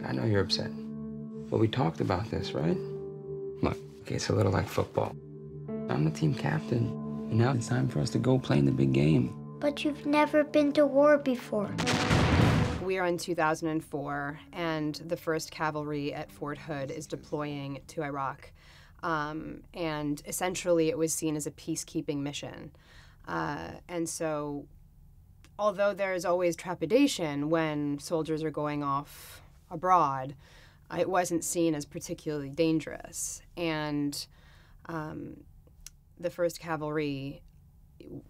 I know you're upset, but we talked about this, right? Look, okay, it's a little like football. I'm the team captain, and now it's time for us to go play in the big game. But you've never been to war before. We are in 2004, and the 1st Cavalry at Fort Hood is deploying to Iraq. And essentially it was seen as a peacekeeping mission. And so, although there is always trepidation when soldiers are going off abroad, it wasn't seen as particularly dangerous. And the 1st Cavalry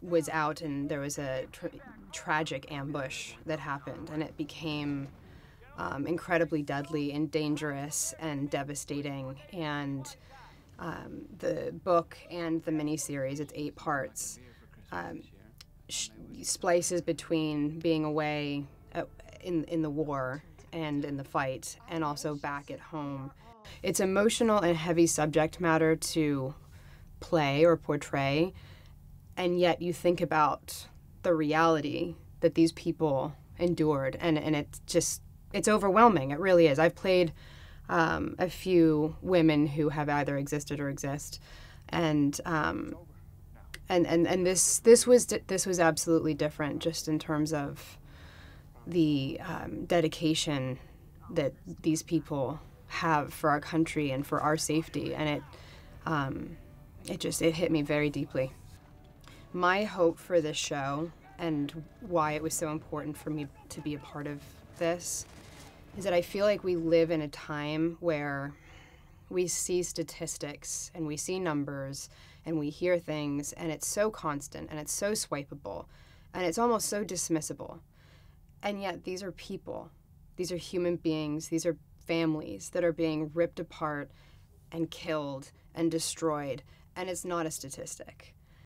was out, and there was a tragic ambush that happened, and it became incredibly deadly and dangerous and devastating. And the book and the miniseries, it's 8 parts, splices between being away in the war and in the fight, and also back at home. It's emotional and heavy subject matter to play or portray, and yet you think about the reality that these people endured, and it's overwhelming. It really is. I've played a few women who have either existed or exist, and this was absolutely different, just in terms of the dedication that these people have for our country and for our safety, and it hit me very deeply. My hope for this show, and why it was so important for me to be a part of this, is that I feel like we live in a time where we see statistics and we see numbers and we hear things, and it's so constant and it's so swipeable and it's almost so dismissible. And yet these are people, these are human beings, these are families that are being ripped apart and killed and destroyed, and it's not a statistic.